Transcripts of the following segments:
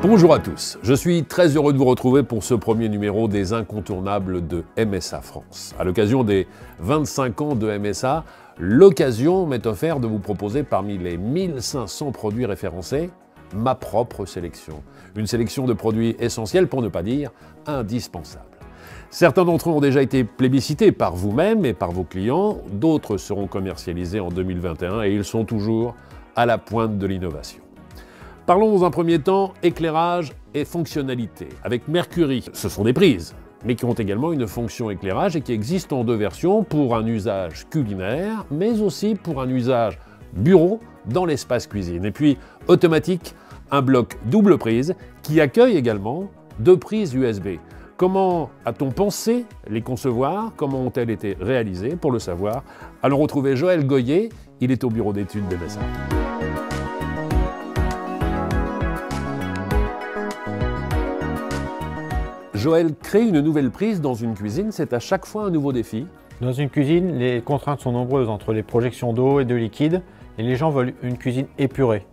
Bonjour à tous, je suis très heureux de vous retrouver pour ce premier numéro des incontournables de MSA France. À l'occasion des 25 ans de MSA, l'occasion m'est offerte de vous proposer parmi les 1500 produits référencés, ma propre sélection. Une sélection de produits essentiels, pour ne pas dire indispensables. Certains d'entre eux ont déjà été plébiscités par vous-même et par vos clients, d'autres seront commercialisés en 2021 et ils sont toujours à la pointe de l'innovation. Parlons dans un premier temps éclairage et fonctionnalité. Avec Mercury, ce sont des prises, mais qui ont également une fonction éclairage et qui existent en deux versions pour un usage culinaire, mais aussi pour un usage bureau dans l'espace cuisine. Et puis automatique, un bloc double prise qui accueille également deux prises USB. Comment a-t-on pensé les concevoir? Comment ont-elles été réalisées? Pour le savoir, allons retrouver Joël Goyer, il est au bureau d'études d'MSA. Joël, créer une nouvelle prise dans une cuisine, c'est à chaque fois un nouveau défi. Dans une cuisine, les contraintes sont nombreuses entre les projections d'eau et de liquide et les gens veulent une cuisine épurée.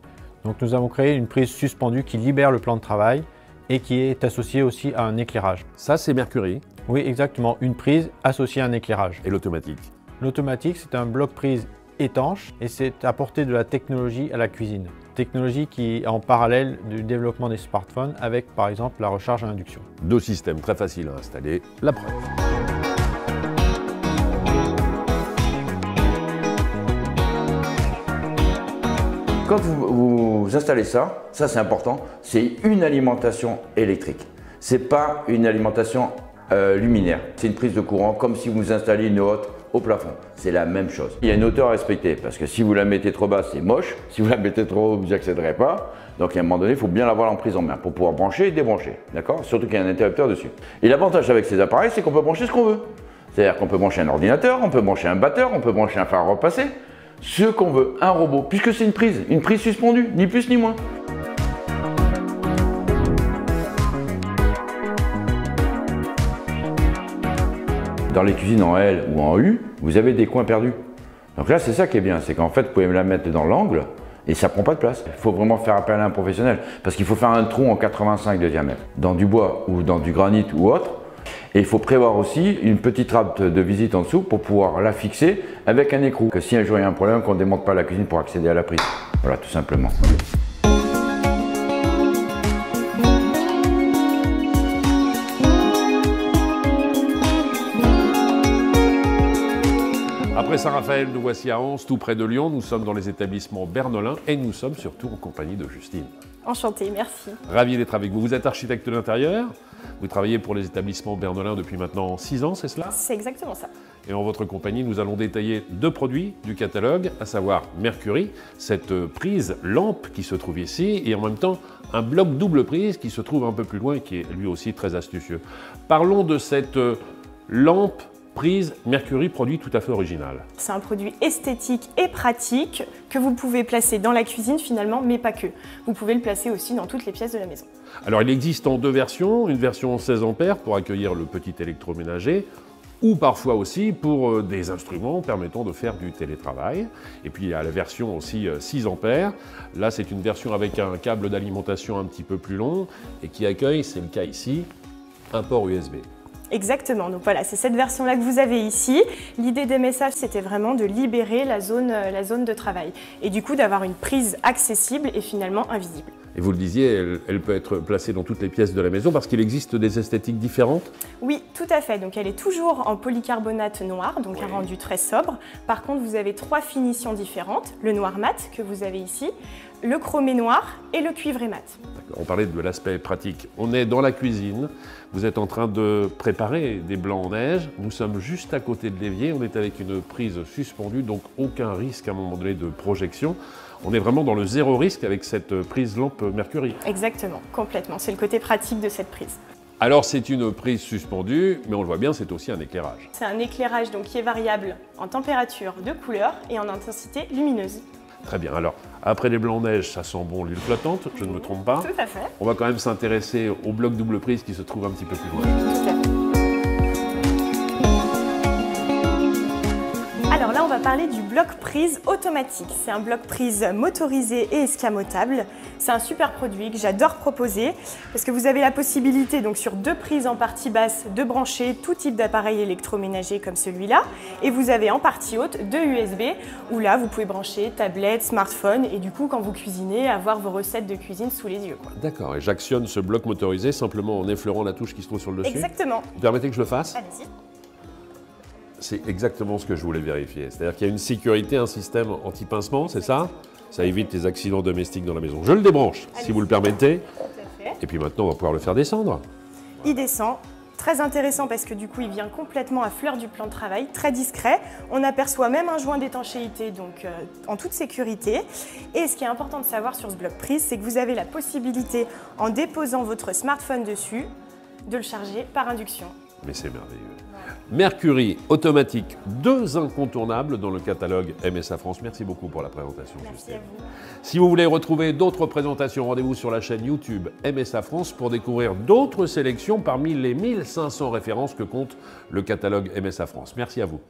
Donc nous avons créé une prise suspendue qui libère le plan de travail et qui est associée aussi à un éclairage. Ça, c'est Mercury. Oui, exactement, une prise associée à un éclairage. Et l'automatique? L'automatique, c'est un bloc prise étanche et c'est apporter de la technologie à la cuisine. Technologie qui est en parallèle du développement des smartphones avec par exemple la recharge à induction. Deux systèmes très faciles à installer, la preuve. Quand vous installez ça c'est important, c'est une alimentation électrique. C'est pas une alimentation luminaire. C'est une prise de courant comme si vous installiez une hotte au plafond. C'est la même chose. Il y a une hauteur à respecter parce que si vous la mettez trop basse, c'est moche. Si vous la mettez trop haut, vous n'y accéderez pas. Donc à un moment donné, il faut bien l'avoir en prise en main pour pouvoir brancher et débrancher. D'accord? Surtout qu'il y a un interrupteur dessus. Et l'avantage avec ces appareils, c'est qu'on peut brancher ce qu'on veut. C'est-à-dire qu'on peut brancher un ordinateur, on peut brancher un batteur, on peut brancher un fer à repasser. Ce qu'on veut, un robot, puisque c'est une prise suspendue, ni plus ni moins. Dans les cuisines en L ou en U, vous avez des coins perdus. Donc là, c'est ça qui est bien, c'est qu'en fait, vous pouvez la mettre dans l'angle et ça ne prend pas de place. Il faut vraiment faire appel à un professionnel parce qu'il faut faire un trou en 85 de diamètre, dans du bois ou dans du granit ou autre. Et il faut prévoir aussi une petite trappe de visite en dessous pour pouvoir la fixer avec un écrou. Que si un jour il y a un problème, qu'on ne démonte pas la cuisine pour accéder à la prise. Voilà, tout simplement. Après Saint-Raphaël, nous voici à Anse, tout près de Lyon. Nous sommes dans les établissements Bernolin et nous sommes surtout en compagnie de Justine. Enchantée, merci. Ravi d'être avec vous. Vous êtes architecte d'intérieur. Vous travaillez pour les établissements Bernolin depuis maintenant 6 ans, c'est cela? C'est exactement ça. Et en votre compagnie, nous allons détailler deux produits du catalogue, à savoir Mercury, cette prise lampe qui se trouve ici, et en même temps un bloc double prise qui se trouve un peu plus loin et qui est lui aussi très astucieux. Parlons de cette lampe prise Mercury, produit tout à fait original. C'est un produit esthétique et pratique que vous pouvez placer dans la cuisine finalement, mais pas que. Vous pouvez le placer aussi dans toutes les pièces de la maison. Alors il existe en deux versions, une version 16 ampères pour accueillir le petit électroménager, ou parfois aussi pour des instruments permettant de faire du télétravail. Et puis il y a la version aussi 6 ampères. Là c'est une version avec un câble d'alimentation un petit peu plus long et qui accueille, c'est le cas ici, un port USB. Exactement, donc voilà, c'est cette version-là que vous avez ici. L'idée d'MSA, c'était vraiment de libérer la zone de travail et du coup d'avoir une prise accessible et finalement invisible. Et vous le disiez, elle peut être placée dans toutes les pièces de la maison parce qu'il existe des esthétiques différentes? Oui, tout à fait. Donc elle est toujours en polycarbonate noir, donc un rendu très sobre. Par contre, vous avez 3 finitions différentes. Le noir mat que vous avez ici, le chromé noir et le cuivré mat. On parlait de l'aspect pratique. On est dans la cuisine, vous êtes en train de préparer des blancs en neige. Nous sommes juste à côté de l'évier, on est avec une prise suspendue, donc aucun risque à un moment donné de projection. On est vraiment dans le zéro risque avec cette prise lampe Mercury. Exactement, complètement. C'est le côté pratique de cette prise. Alors c'est une prise suspendue, mais on le voit bien, c'est aussi un éclairage. C'est un éclairage donc, qui est variable en température, de couleur et en intensité lumineuse. Très bien, alors après les blancs neige, ça sent bon l'huile flottante, je ne me trompe pas. Tout à fait. On va quand même s'intéresser au bloc double prise qui se trouve un petit peu plus loin. Tout à fait. Alors là, on va parler du bloc-prise automatique. C'est un bloc-prise motorisé et escamotable. C'est un super produit que j'adore proposer parce que vous avez la possibilité, donc sur 2 prises en partie basse, de brancher tout type d'appareil électroménager comme celui-là. Et vous avez en partie haute 2 USB où là, vous pouvez brancher tablette, smartphone et du coup, quand vous cuisinez, avoir vos recettes de cuisine sous les yeux. D'accord, et j'actionne ce bloc motorisé simplement en effleurant la touche qui se trouve sur le dessus. Exactement. Vous permettez que je le fasse? Allez-y. C'est exactement ce que je voulais vérifier. C'est-à-dire qu'il y a une sécurité, un système anti-pincement, c'est ça? Ça évite les accidents domestiques dans la maison. Je le débranche, si vous le permettez. Tout à fait. Et puis maintenant, on va pouvoir le faire descendre. Il descend. Très intéressant parce que du coup, il vient complètement à fleur du plan de travail, très discret. On aperçoit même un joint d'étanchéité, donc en toute sécurité. Et ce qui est important de savoir sur ce bloc-prise, c'est que vous avez la possibilité, en déposant votre smartphone dessus, de le charger par induction. Mais c'est merveilleux. Mercury automatique, 2 incontournables dans le catalogue MSA France. Merci beaucoup pour la présentation. Merci à vous. Si vous voulez retrouver d'autres présentations, rendez-vous sur la chaîne YouTube MSA France pour découvrir d'autres sélections parmi les 1500 références que compte le catalogue MSA France. Merci à vous.